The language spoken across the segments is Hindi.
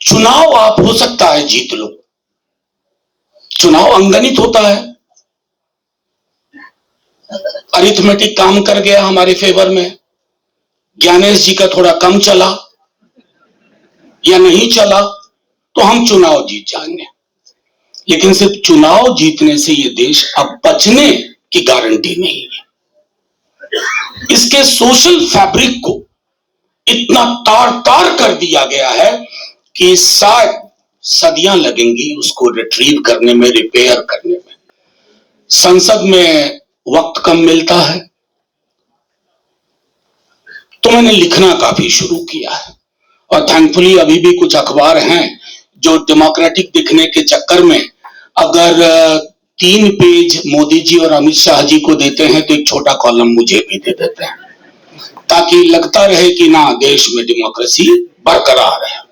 चुनाव आप हो सकता है जीत लो। चुनाव अंगणित होता है, अरिथमेटिक काम कर गया हमारे फेवर में। ज्ञानेश जी का थोड़ा कम चला या नहीं चला तो हम चुनाव जीत जाएंगे। लेकिन सिर्फ चुनाव जीतने से ये देश अब बचने की गारंटी नहीं है। इसके सोशल फैब्रिक को इतना तार तार कर दिया गया है कि शायद सदियां लगेंगी उसको रिट्रीव करने में, रिपेयर करने में। संसद में वक्त कम मिलता है तो मैंने लिखना काफी शुरू किया है, और थैंकफुली अभी भी कुछ अखबार हैं जो डेमोक्रेटिक दिखने के चक्कर में अगर 3 पेज मोदी जी और अमित शाह जी को देते हैं तो एक छोटा कॉलम मुझे भी दे देते हैं, ताकि लगता रहे कि ना देश में डेमोक्रेसी बरकरार है।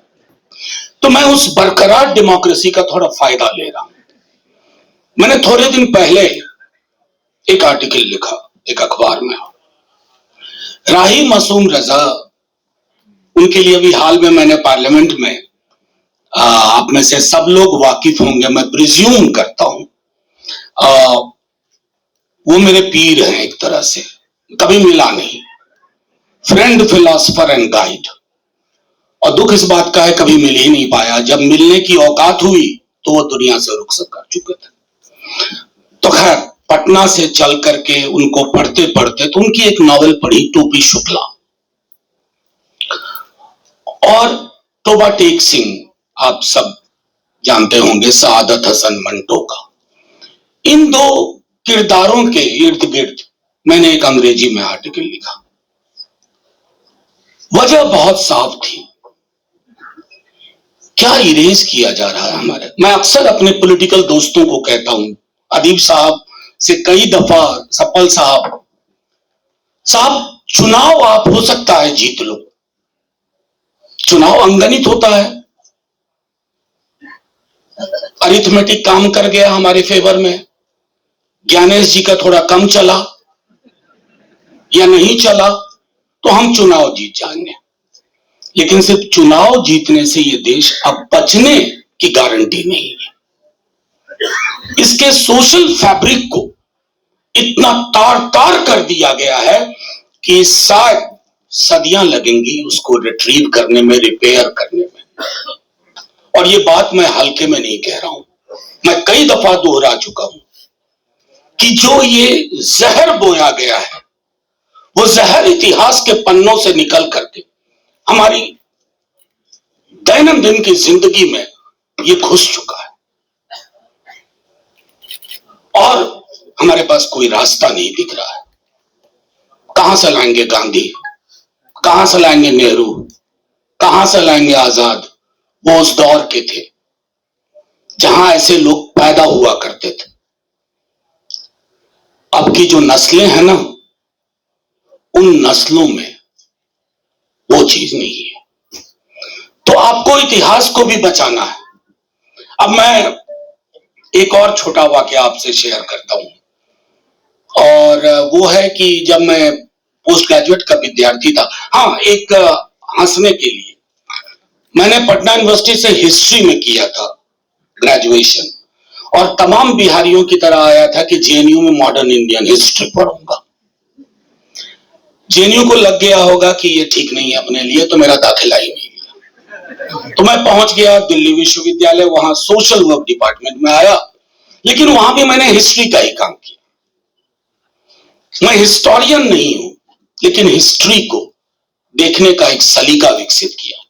तो मैं उस बरकरार डेमोक्रेसी का थोड़ा फायदा ले रहा हूं। मैंने थोड़े दिन पहले एक आर्टिकल लिखा एक अखबार में, राही मासूम रजा, उनके लिए भी हाल में मैंने पार्लियामेंट में, आप में से सब लोग वाकिफ होंगे, मैं प्रिज्यूम करता हूं, वो मेरे पीर हैं एक तरह से, कभी मिला नहीं, फ्रेंड, फिलोसफर एंड गाइड। और दुख इस बात का है कभी मिल ही नहीं पाया। जब मिलने की औकात हुई तो वो दुनिया से रुखसत कर चुके थे। तो खैर, पटना से चल करके उनको पढ़ते पढ़ते तो उनकी एक नॉवेल पढ़ी, टोपी शुक्ला, और तोबा टेक सिंह, आप सब जानते होंगे, सआदत हसन मंटो का। इन दो किरदारों के इर्द गिर्द मैंने एक अंग्रेजी में आर्टिकल लिखा। वजह बहुत साफ थी, क्या इरेज किया जा रहा है हमारे। मैं अक्सर अपने पॉलिटिकल दोस्तों को कहता हूं, अदीब साहब से कई दफा, सफल साहब, चुनाव आप हो सकता है जीत लो। चुनाव अंगणित होता है, अरिथमेटिक काम कर गया हमारे फेवर में। ज्ञानेश जी का थोड़ा कम चला या नहीं चला तो हम चुनाव जीत जाएंगे। लेकिन सिर्फ चुनाव जीतने से ये देश अब बचने की गारंटी नहीं है। इसके सोशल फैब्रिक को इतना तार तार कर दिया गया है कि शायद सदियां लगेंगी उसको रिट्रीव करने में, रिपेयर करने में। और ये बात मैं हल्के में नहीं कह रहा हूं, मैं कई दफा दोहरा चुका हूं कि जो ये जहर बोया गया है वो जहर इतिहास के पन्नों से निकल करके हमारी दैनंदिन की जिंदगी में ये घुस चुका है, और हमारे पास कोई रास्ता नहीं दिख रहा है। कहां से लाएंगे गांधी, कहां से लाएंगे नेहरू, कहां से लाएंगे आजाद। वो उस दौर के थे जहां ऐसे लोग पैदा हुआ करते थे। अब की जो नस्लें हैं ना, उन नस्लों में वो चीज नहीं है। तो आपको इतिहास को भी बचाना है। अब मैं एक और छोटा वाकया आपसे शेयर करता हूं, और वो है कि जब मैं पोस्ट ग्रेजुएट का विद्यार्थी था, हाँ, एक हंसने के लिए, मैंने पटना यूनिवर्सिटी से हिस्ट्री में किया था ग्रेजुएशन, और तमाम बिहारियों की तरह आया था कि जेएनयू में मॉडर्न इंडियन हिस्ट्री पढ़ूंगा। जेएनयू को लग गया होगा कि ये ठीक नहीं है अपने लिए, तो मेरा दाखिला ही नहीं लिया। तो मैं पहुंच गया दिल्ली विश्वविद्यालय, वहां सोशल वर्क डिपार्टमेंट में आया, लेकिन वहां भी मैंने हिस्ट्री का ही काम किया। मैं हिस्टोरियन नहीं हूं, लेकिन हिस्ट्री को देखने का एक सलीका विकसित किया।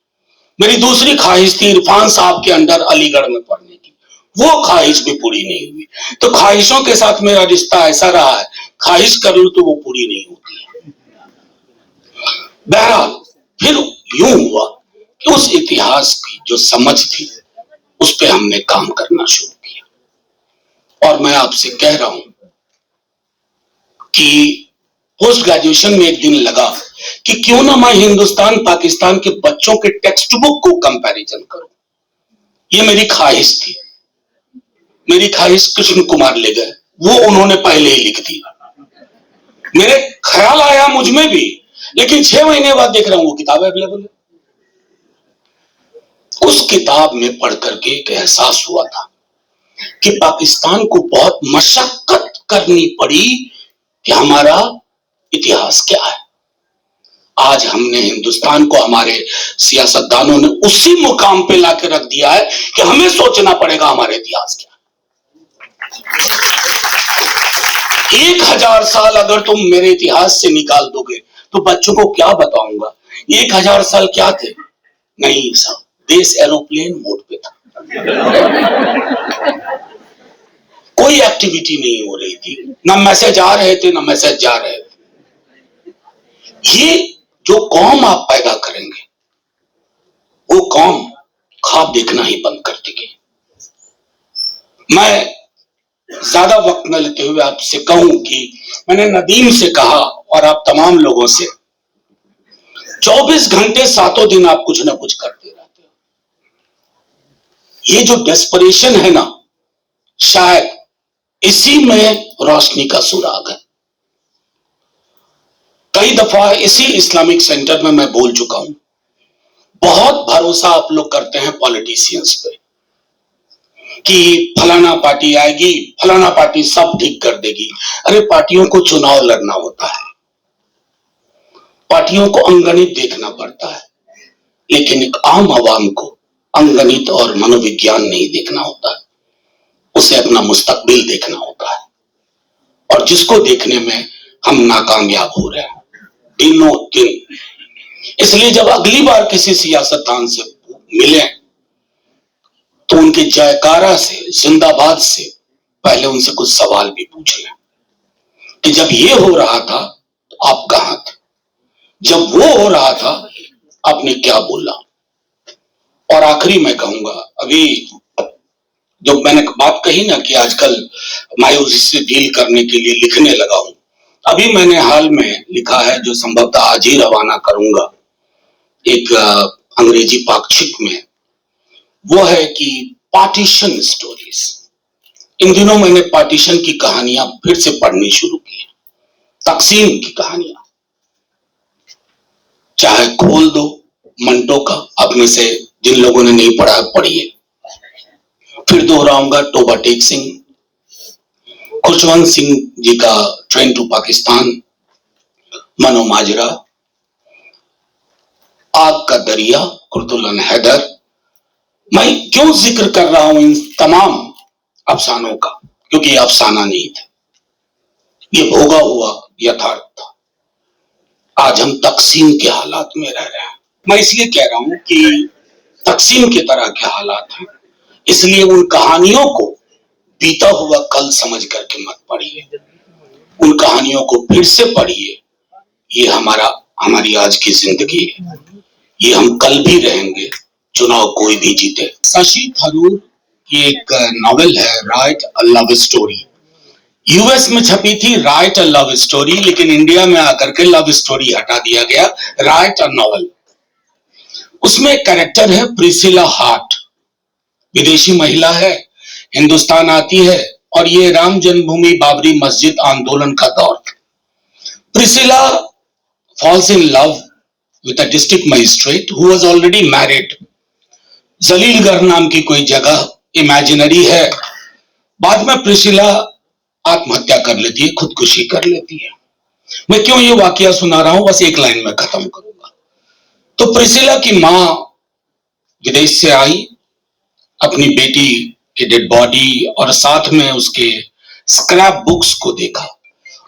मेरी दूसरी ख्वाहिश थी इरफान साहब के अंडर अलीगढ़ में पढ़ने की, वो ख्वाहिश भी पूरी नहीं हुई। तो ख्वाहिशों के साथ मेरा रिश्ता ऐसा रहा है, ख्वाहिश कर लूं तो वो पूरी नहीं होती है। बहरहाल, फिर यूं हुआ कि उस इतिहास की जो समझ थी उस पर हमने काम करना शुरू किया। और मैं आपसे कह रहा हूं कि पोस्ट ग्रेजुएशन में एक दिन लगा कि क्यों ना मैं हिंदुस्तान पाकिस्तान के बच्चों के टेक्स्ट बुक को कंपैरिजन करूं। ये मेरी ख्वाहिश थी। मेरी ख्वाहिश कृष्ण कुमार ले गए, वो उन्होंने पहले ही लिख दी। मेरे ख्याल आया मुझ में भी, लेकिन 6 महीने बाद देख रहा हूं वो किताब अवेलेबल है। उस किताब में पढ़ करके एक एहसास हुआ था कि पाकिस्तान को बहुत मशक्कत करनी पड़ी कि हमारा इतिहास क्या है। आज हमने हिंदुस्तान को, हमारे सियासतदानों ने उसी मुकाम पे लाके रख दिया है कि हमें सोचना पड़ेगा हमारे इतिहास क्या है। 1000 साल अगर तुम मेरे इतिहास से निकाल दोगे तो बच्चों को क्या बताऊंगा? 1000 साल क्या थे? नहीं साहब, देश एरोप्लेन मोड पे था। कोई एक्टिविटी नहीं हो रही थी, ना मैसेज आ रहे थे ना मैसेज जा रहे थे। ये जो कौम आप पैदा करेंगे वो कौम ख्वाब देखना ही बंद कर देगी। मैं ज्यादा वक्त न लेते हुए आपसे कहूं कि मैंने नदीम से कहा और आप तमाम लोगों से, 24 घंटे 7 दिन आप कुछ ना कुछ करते रहते हो। ये जो डेस्परेशन है ना, शायद इसी में रोशनी का सुराग है। कई दफा इसी इस्लामिक सेंटर में मैं बोल चुका हूं, बहुत भरोसा आप लोग करते हैं पॉलिटिशियंस पे कि फलाना पार्टी आएगी, फलाना पार्टी सब ठीक कर देगी। अरे पार्टियों को चुनाव लड़ना होता है, पार्टियों को अंगणित देखना पड़ता है, लेकिन एक आम आवाम को अंगणित और मनोविज्ञान नहीं देखना होता है, उसे अपना मुस्तकबिल देखना होता है। और जिसको देखने में हम नाकामयाब हो रहे हैं दिनों दिन। इसलिए जब अगली बार किसी सियासतदान से मिले तो उनके जयकारा से, जिंदाबाद से पहले उनसे कुछ सवाल भी पूछ लें कि जब ये हो रहा था तो आप कहां थे, जब वो हो रहा था आपने क्या बोला। और आखिरी मैं कहूंगा, अभी जब मैंने बात कही ना कि आजकल मायूसी से डील करने के लिए लिखने लगा हूं, अभी मैंने हाल में लिखा है जो संभवतः आज ही रवाना करूंगा एक अंग्रेजी पाक्षिक में, वो है कि पार्टीशन स्टोरीज। इन दिनों मैंने पार्टीशन की कहानियां फिर से पढ़नी शुरू की है, तकसीम की कहानियां। चाहे खोल दो मंटो का, अब में से जिन लोगों ने नहीं पढ़ा पढ़िए। फिर दोहराऊंगा टोबा टेक सिंह, खुशवंत सिंह जी का ट्रेन टू पाकिस्तान, मनो माजरा, आग का दरिया, कुर्तुलन हैदर। मैं क्यों जिक्र कर रहा हूं इन तमाम अफसानों का? क्योंकि ये अफसाना नहीं थे, ये भोगा हुआ यथार्थ था। आज हम तकसीम के हालात में रह रहे हैं। मैं इसलिए कह रहा हूं कि तकसीम की तरह के हालात हैं, इसलिए उन कहानियों को बीता हुआ कल समझ करके मत पढ़िए, उन कहानियों को फिर से पढ़िए। ये हमारी आज की जिंदगी है, ये हम कल भी रहेंगे, चुनाव कोई भी जीते। शशि थरूर की एक नॉवेल है right a love story, US में छपी थी राइट अ लव स्टोरी, लेकिन इंडिया में आकर के लव स्टोरी हटा दिया गया, राइट अ नॉवेल। उसमें एक कैरेक्टर है प्रिसिला हार्ट, विदेशी महिला है, हिंदुस्तान आती है और ये राम जन्मभूमि बाबरी मस्जिद आंदोलन का दौर। Priscilla falls in love with a district magistrate who was already married. जलीलगढ़ नाम की कोई जगह इमेजिनरी है। बाद में प्रिसिला आत्महत्या कर लेती है, खुदकुशी कर लेती है। मैं क्यों ये वाकया सुना रहा हूं, बस एक लाइन में खत्म करूंगा। तो प्रिसिला की मां विदेश से आई, अपनी बेटी की डेड बॉडी और साथ में उसके स्क्रैप बुक्स को देखा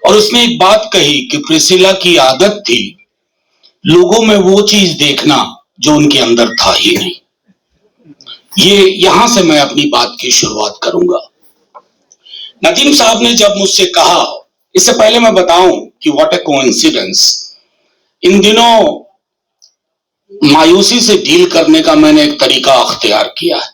और उसने एक बात कही कि प्रिसिला की आदत थी लोगों में वो चीज देखना जो उनके अंदर था ही नहीं। ये यहां से मैं अपनी बात की शुरुआत करूंगा। नदीम साहब ने जब मुझसे कहा, इससे पहले मैं बताऊं कि व्हाट अ कोइंसिडेंस, इन दिनों मायूसी से डील करने का मैंने एक तरीका अख्तियार किया है।